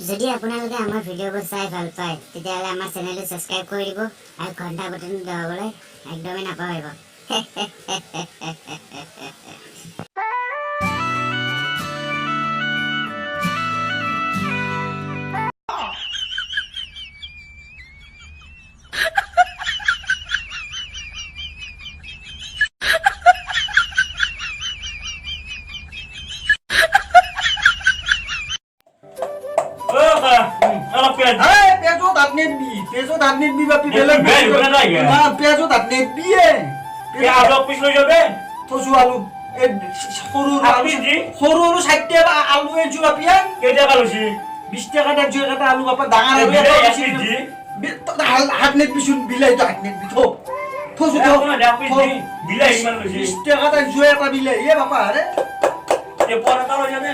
যদি আপোনালোকে আমাৰ ভিডিঅ'বোৰ চাই ভাল পায় তেতিয়াহ'লে আমাৰ চেনেলটো ছাবস্ক্ৰাইব কৰি দিব আৰু ঘণ্টা বটন দবাবলৈ একদমেই নাপাহৰিব। पेजो दादने भी बापी बेले ना पेजो दादने भी है के आलू पिछले जाबे तो जो आलू ए खोरू 60 টাকা आलू ए जो बापी है के टाका लसी 20 টাকা दा जो का आलू बापा डांगा रे हाथ ने बिसुन बिलाई तो हाथ ने बिथो तो जो ना डाक पिछली बिलाई मान लसी 20 টাকা दा जो का बिलाई ये बापा अरे ये परा कालो जाबे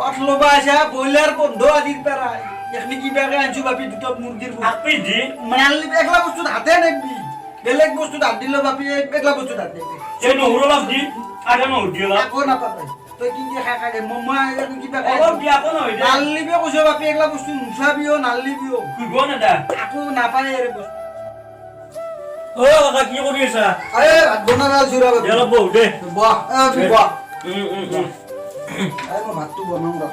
আসলো বাসা বয়লার বন্ধ আদির পেরা এখনি কি ব্যাগে আনছু বাপি দুটো মুরগির আপনি জি মানলি একলা বস্তু হাতে নেবি বেলেগ বস্তু হাত দিলে বাপি একলা বস্তু হাত দেবে যে নহরো লাভ দি আটা নহ দিলা আকো না পাবে তুই কি কি খা খা দে মমা এখন কি ব্যাগে অলপ দিয়া কোন হই দে নাললিবে কইছো বাপি একলা বস্তু নুসাবিও নাললিবিও কি গো না দা আকো না পারে এর বস্তু ও কাকা কি করি আছা আরে গোনা জুরা বাপি এলা বউ দে বাহ তুই বাহ আরে মা ভাত তো বনাম রা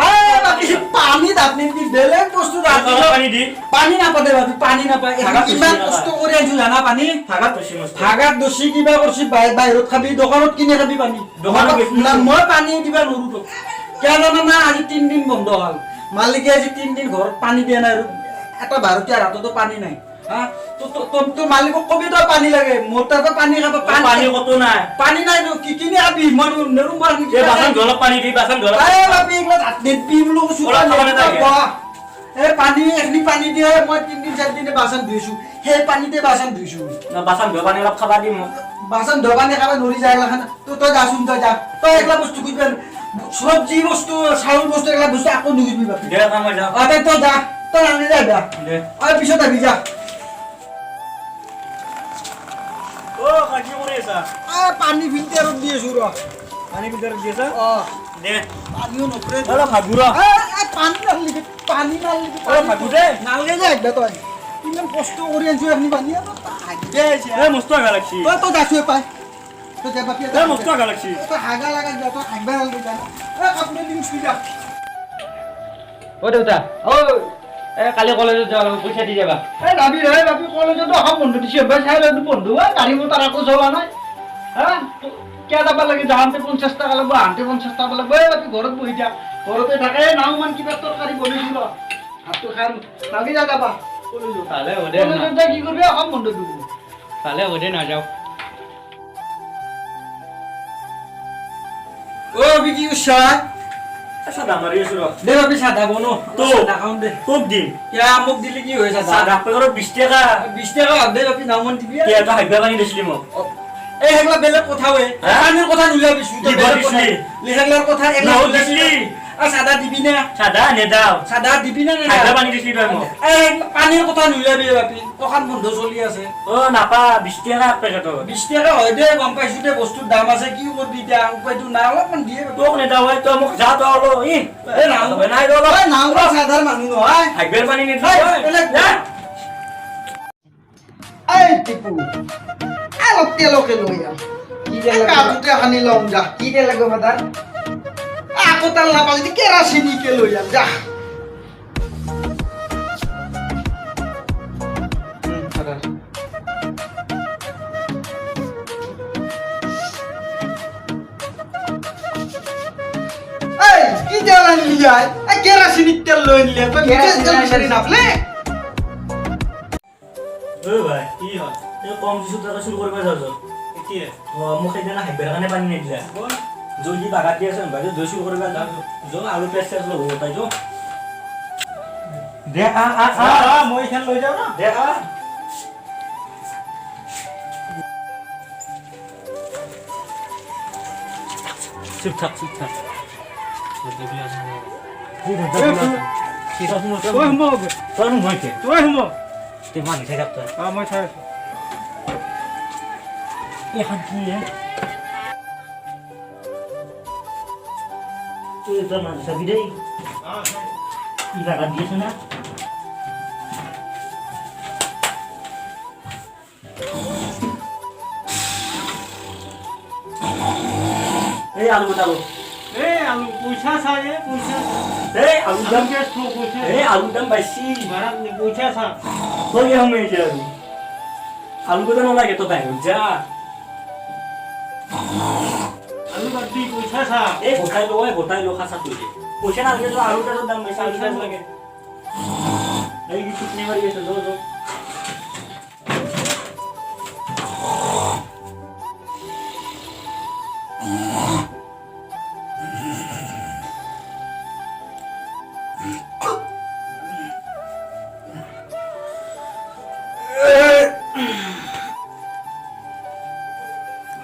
আরে বাপি পানি দাপনি কি বেলেগ বস্তু রাখি পানি দি পানি না পাতে বাপি পানি না পায় এখন কিমান কষ্ট করে আনছো জানা পানি ভাগাত দছি মস্ত ভাগাত দছি কিবা করছি বাইরত খাবি দোকানত কিনে খাবি পানি দোকানত না মই পানি দিবা নরু তো কেন না আজি 3 দিন বন্ধ হল মালিকে আজি 3 দিন ঘর পানি দিয়া নাই এটা ভারতীয় রাতো তো পানি নাই হ্যাঁ তো মালিকক কবি তো পানি লাগে মোটা তো পানি খাবা পানি কত নাই পানি নাই কি কিনে খাবি মন নেরু মার কি এ বাসন গলপ পানি দি বাসন গলপ আরে বাপি এগুলা নেট পিবলো সুরা এ পানি এখনি পানি দিয়ে মই 3 দিন 4 দিনে বাসন ধুইছো হে পানিতে বাসন ধুইছো না বাসন গলপ পানি লাভ খাবা দি মো বাসন ধোবানে খাবা নরি যায় লাখান তো যা শুন তো যা তো একলা বস্তু কইবেন সবজি বস্তু চাউল বস্তু একলা বস্তু আকো নুগিবি বাপি দে কাম যা আতে তো যা তো রান্দি যা যা দে আর পিছত আবি যা ও কাকি করি আছা আ পানি ফিল্টার দিয়েছো র পানি ভিতর দিয়েছা ও দে পানিও নপরে ওলা ভাগুরা পানি নাললি পানি ওলা ভাগু দে নালগে যা একদা তুই ইমান কষ্ট করে আনছো আপনি পানি তো হাগবে এ মস্ত আগা লাগছি তো যাছো পাই তো যা বাপি এ মস্ত আগা লাগছি তো হাগা লাগা যা তো হাগবা লাগবে যা এ কাপড়ে দিন সুইদা ও দেউতা ও কালি কলেজত যাব লাগিব পইচা দি যাবা এই যাবি রে বাপি কলেজত অহা বন্ধু দিছে ভাই সাইড বন্ধু গাড়ি মতো রাখো চলা নাই হ্যাঁ কে যাবা লাগে যাহাতে 50 টাকা লাগবে আনতে 50 টাকা লাগবে বাপি ঘৰত বহি যা ঘৰতে থাকে নাও মান কিবা তৰকাৰী বনাইছিল হাতটো খাম লাগি যা যাবা কলেজত ভালে হ'ব দে কলেজত যাই কি করবি অহা বন্ধু দিব ভালে হ'ব দে নাযাওঁ ও বিকি উষা আচ্ছা দামারি আছো র দে বাপি সাদা বনো তো দেখাম দে খুব দিন ইয়া মোক দিলি কি হইছে সাদা পেগর 20 টাকা 20 টাকা দে বাপি নাও মান দিবি কে এটা হাইবা পানি দিছিলি মোক এই হেগলা বেলেগ কথা হই পানির কথা নুলাবি সুতো বেলেগ কথা লেহেগলার কথা এগলা দিছিলি আর সাদা দিবি না সাদা নে দাও সাদা দিবি না হাইবা পানি দিছিলি তই মোক এই পানির কথা নুলাবি বাপি দোকান বন্ধ চলি আছে ও নাপা 20 টাকা পেকেট 20 টাকা হয় দে গম পাইছো দে বস্তুর দাম আছে কি করবি তা উপায়টো না অলপমান দিয়ে তোক নে দাও তো মোক যা তো হলো ই এই নাও নাই रो এই নাও সাধারণ মানুষ নয় হাইবা পানি নে এই টিপু আলো তেলকে লইয়া কি দে লাগে কাটুতে হানি লম যা কি দে লাগে মাদার আকো তাল না পালি কেরাসিনি কে লইয়া যা এই কি জ্বালান লিয়াই এই কেরাসিনি তেল লই লিয়া তো কেরাসিনি নাপলে ও ভাই কি হয় এই কম কিছু টাকা শুরু করবে যাও কি মোক সেইদিনা হাইবার কানে পানি নে দিলা জলদি বাগাত দি আছে ভাই জল শুরু করবে যাও জো আলু পেস্ট আছে লব তাই জো দে মই খেল লৈ যাও না দে চুপ থাক ওই মগ তোর মই কে ওই মগ তে মানি থাক তো মই থাক এখন কি হে তোৰ মানুহ চাবি দেই কি জাগাত দি আছ না এই আলু গোটালো এই আলু পইচা চাই পইচা এই আলুর দাম গ্যাস তো পইচা এই আলুর দাম বেশি ভাড়া পইচা চা তোর কি হমে যে আলু গোটানো লাগে তো তাই যা আলু বাদি পইচা চা এই গোটাই লো খাসা তুই পয়সা না লাগে তো আলুটার দাম বেশি আলু দাম লাগে এই কি চুটনি মারি গেছে জো জো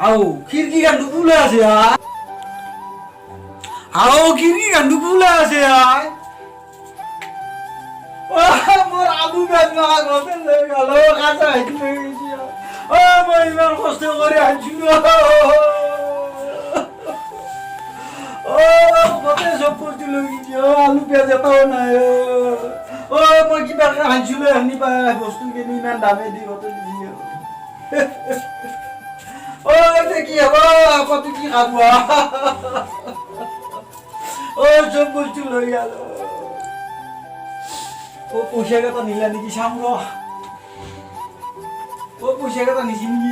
আও খিড়কি গান্ডু ফুলে আছে আও খিড়কি গান্ডু ফুলে আছে মোর আলু গাছ না গতে লয়ে গেল কাঁচা হাইতে লয়ে গেছি ও মই ইমান কষ্ট করে আনছি ও গতে সব করতে লয়ে গেছি আলু পেঁয়াজ এটাও নাই ও মই কিবা আনছিল এখনি বস্তু কিনি ইমান দামে দি গতে দিছি ও দেখি হবো কত কি খাবো ও সব বস্তু লই গেল ও পয়সা কথা নিলা নাকি সামর ও পয়সা কথা নিছি নাকি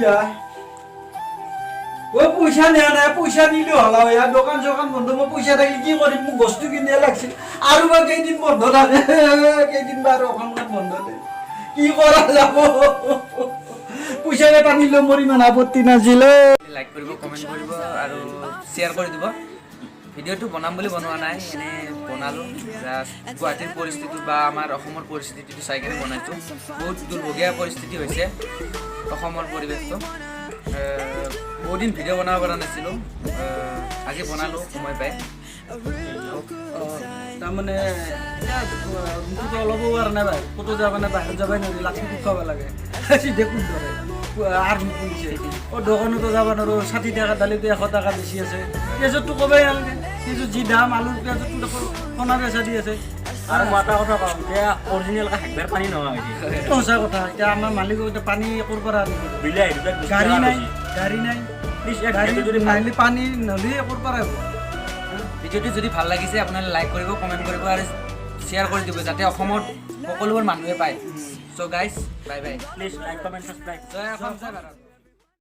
ও পয়সা নেওয়া নাই পয়সা নিলে হলা দোকান চোকান বন্ধ মই পয়সা থাকলে কি কৰিম মোক বস্তু কিনিয়ে লাগছিল আৰু বা কেইদিন বন্ধ থাকে কেইদিন বা আৰু অসমখন বন্ধ থাকে কি কৰা যাব পইচা কেইটা নিলেও মোৰ ইমান আপত্তি নাছিলে লাইক কৰিব কমেণ্ট কৰিব আৰু শ্বেয়াৰ কৰি দিব ভিডিঅ'টো বনাম বুলি বনোৱা নাই এনে বনালোঁ জাষ্ট গুৱাহাটীৰ পৰিস্থিতি বা আমাৰ অসমৰ পৰিস্থিতিটো চাই কিনে বনাইছোঁ বহুত দুৰ্ভগীয়া পৰিস্থিতি হৈছে অসমৰ পৰিৱেশটো বহুত দিন ভিডিঅ' বনাব পৰা নাছিলোঁ আজি বনালোঁ সময় পাই তাৰমানে মোকতো অলপো পৰা নাই ভাই ক'তো যাব নাই বাহিৰত যাবই নোৱাৰি লাঠি খুৱাব লাগে চিধে কোন ধৰে আৰ্মি পুলিচে দোকানতো যাব নোৱাৰোঁ 60 টকা দালিটো 100 টকা বেছি আছে পিঁয়াজতো ক'বই নালাগে পিঁয়াজৰ যি দাম আলুৰ পিঁয়াজতো দেখোন সোণা বেচা দি আছে আৰু মই এটা কথা কওঁ এতিয়া অৰিজিনেল হাকবেৰ পানী নহয় এইটো সঁচা কথা এতিয়া আমাৰ মালিকক এতিয়া পানী ক'ৰ পৰা আনিব বিলাহী গাড়ী নাই গাড়ী যদি নাহিলে পানী নদী ক'ৰ পৰা আহিব ভিডিঅ'টো যদি ভাল লাগিছে আপোনালোকে লাইক কৰিব কমেণ্ট কৰিব আৰু শ্বেয়াৰ কৰি দিব যাতে অসমৰ সকলোবোৰ মানুহে পায় so' guys bye bye please like comment subscribe জয় অসম জয় ভাৰত